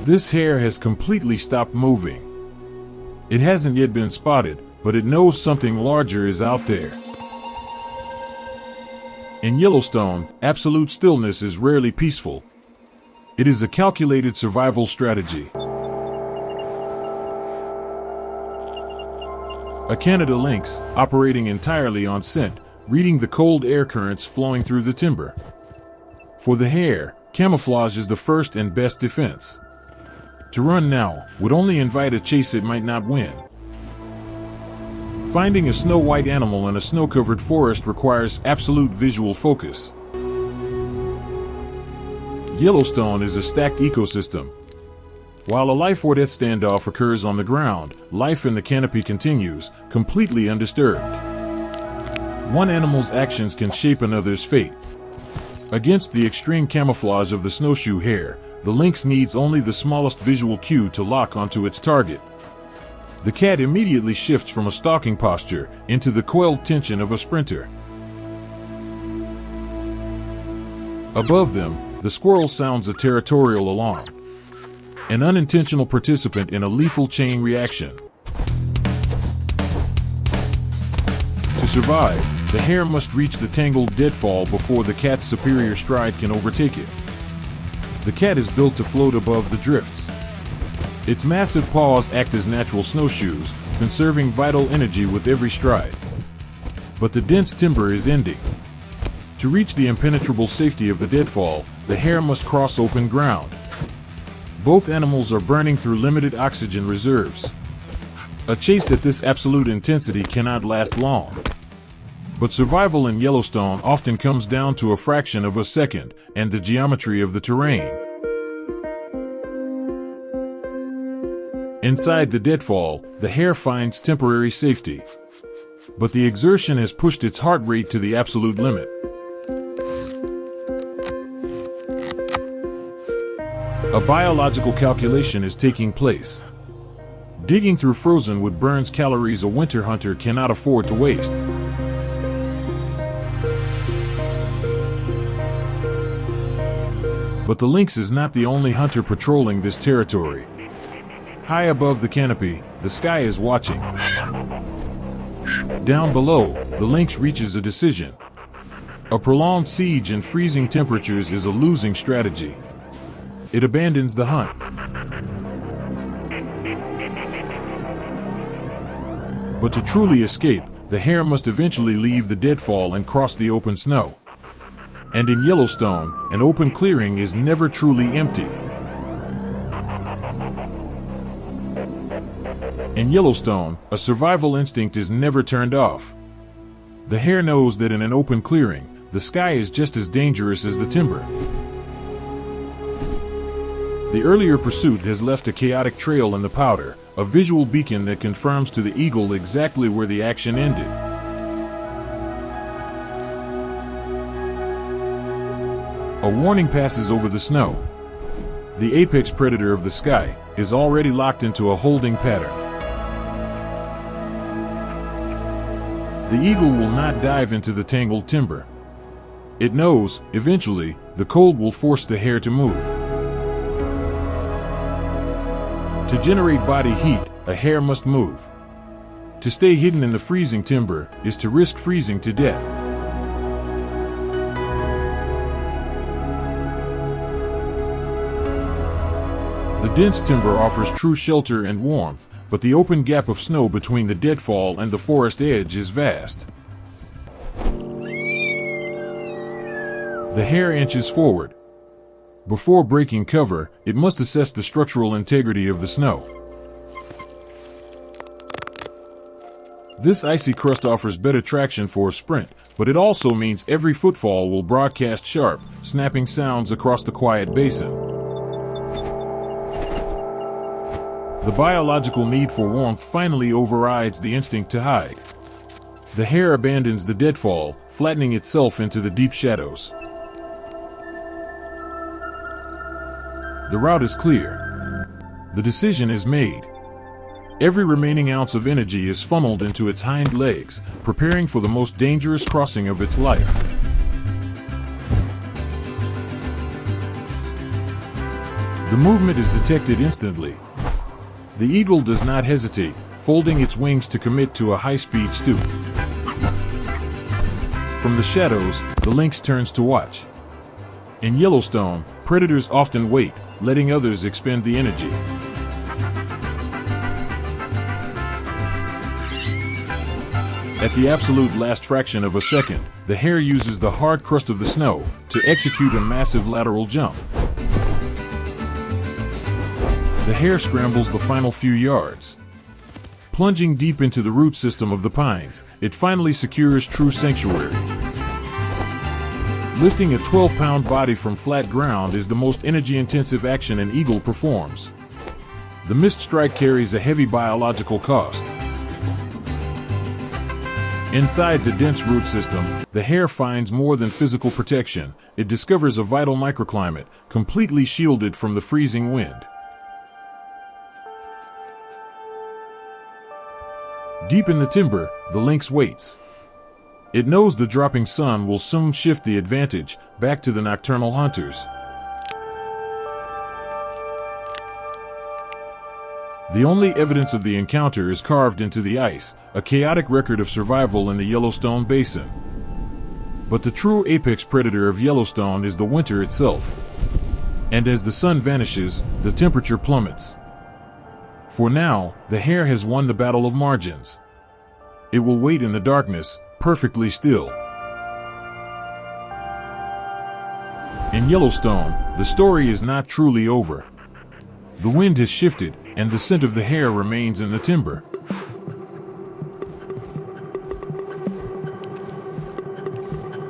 This hare has completely stopped moving. It hasn't yet been spotted, but it knows something larger is out there. In Yellowstone, absolute stillness is rarely peaceful. It is a calculated survival strategy. A Canada lynx, operating entirely on scent, reading the cold air currents flowing through the timber. For the hare, camouflage is the first and best defense. To run now would only invite a chase it might not win. Finding a snow-white animal in a snow-covered forest requires absolute visual focus. Yellowstone is a stacked ecosystem. While a life-or-death standoff occurs on the ground, life in the canopy continues, completely undisturbed. One animal's actions can shape another's fate. Against the extreme camouflage of the snowshoe hare, the lynx needs only the smallest visual cue to lock onto its target. The cat immediately shifts from a stalking posture into the coiled tension of a sprinter. Above them, the squirrel sounds a territorial alarm. An unintentional participant in a lethal chain reaction. To survive, the hare must reach the tangled deadfall before the cat's superior stride can overtake it. The cat is built to float above the drifts. Its massive paws act as natural snowshoes, conserving vital energy with every stride. But the dense timber is ending. To reach the impenetrable safety of the deadfall, the hare must cross open ground. Both animals are burning through limited oxygen reserves. A chase at this absolute intensity cannot last long. But survival in Yellowstone often comes down to a fraction of a second and the geometry of the terrain. Inside the deadfall, the hare finds temporary safety. But the exertion has pushed its heart rate to the absolute limit. A biological calculation is taking place. Digging through frozen wood burns calories a winter hunter cannot afford to waste. But the lynx is not the only hunter patrolling this territory. High above the canopy, the sky is watching. Down below, the lynx reaches a decision. A prolonged siege in freezing temperatures is a losing strategy. It abandons the hunt. But to truly escape, the hare must eventually leave the deadfall and cross the open snow. And in Yellowstone, an open clearing is never truly empty. In Yellowstone, a survival instinct is never turned off. The hare knows that in an open clearing, the sky is just as dangerous as the timber. The earlier pursuit has left a chaotic trail in the powder, a visual beacon that confirms to the eagle exactly where the action ended. A warning passes over the snow. The apex predator of the sky is already locked into a holding pattern. The eagle will not dive into the tangled timber. It knows, eventually, the cold will force the hare to move. To generate body heat, a hare must move. To stay hidden in the freezing timber is to risk freezing to death. The dense timber offers true shelter and warmth, but the open gap of snow between the deadfall and the forest edge is vast. The hare inches forward. Before breaking cover, it must assess the structural integrity of the snow. This icy crust offers better traction for a sprint, but it also means every footfall will broadcast sharp, snapping sounds across the quiet basin. The biological need for warmth finally overrides the instinct to hide. The hare abandons the deadfall, flattening itself into the deep shadows. The route is clear. The decision is made. Every remaining ounce of energy is funneled into its hind legs, preparing for the most dangerous crossing of its life. The The movement is detected instantly. The eagle does not hesitate, folding its wings to commit to a high-speed stoop. From the shadows, the lynx turns to watch. In Yellowstone, predators often wait, letting others expend the energy. At the absolute last fraction of a second, the hare uses the hard crust of the snow to execute a massive lateral jump. The hare scrambles the final few yards. Plunging deep into the root system of the pines, it finally secures true sanctuary. Lifting a 12-pound body from flat ground is the most energy-intensive action an eagle performs. The missed strike carries a heavy biological cost. Inside the dense root system, the hare finds more than physical protection. It discovers a vital microclimate, completely shielded from the freezing wind. Deep in the timber, the lynx waits. It knows the dropping sun will soon shift the advantage back to the nocturnal hunters. The only evidence of the encounter is carved into the ice, a chaotic record of survival in the Yellowstone basin. But the true apex predator of Yellowstone is the winter itself. And as the sun vanishes, the temperature plummets. For now, the hare has won the battle of margins. It will wait in the darkness, perfectly still. In Yellowstone, the story is not truly over. The wind has shifted, and the scent of the hare remains in the timber.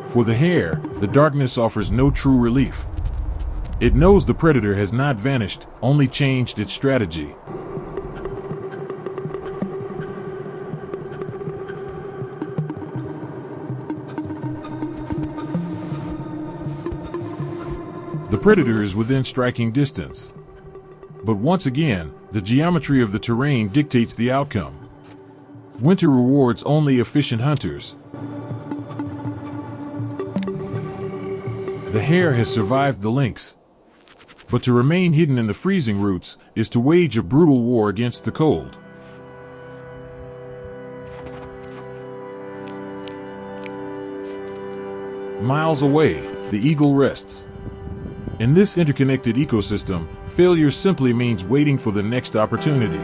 For the hare, the darkness offers no true relief. It knows the predator has not vanished, only changed its strategy. The predator is within striking distance. But once again, the geometry of the terrain dictates the outcome. Winter rewards only efficient hunters. The hare has survived the lynx. But to remain hidden in the freezing roots is to wage a brutal war against the cold. Miles away, the eagle rests. In this interconnected ecosystem, failure simply means waiting for the next opportunity.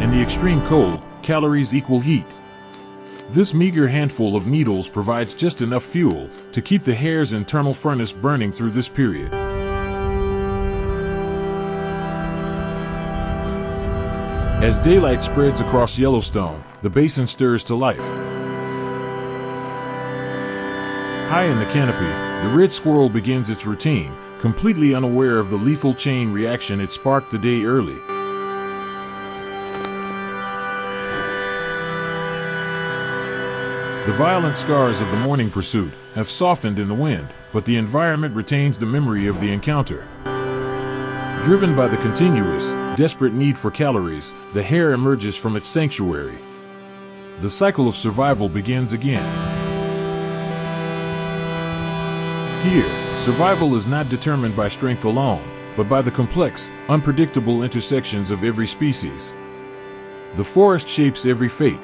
In the extreme cold, calories equal heat. This meager handful of needles provides just enough fuel to keep the hare's internal furnace burning through this period. As daylight spreads across Yellowstone, the basin stirs to life. High in the canopy, the red squirrel begins its routine, completely unaware of the lethal chain reaction it sparked the day early. The violent scars of the morning pursuit have softened in the wind, but the environment retains the memory of the encounter. Driven by the continuous, desperate need for calories, the hare emerges from its sanctuary. The cycle of survival begins again. Here, survival is not determined by strength alone, but by the complex, unpredictable intersections of every species. The forest shapes every fate,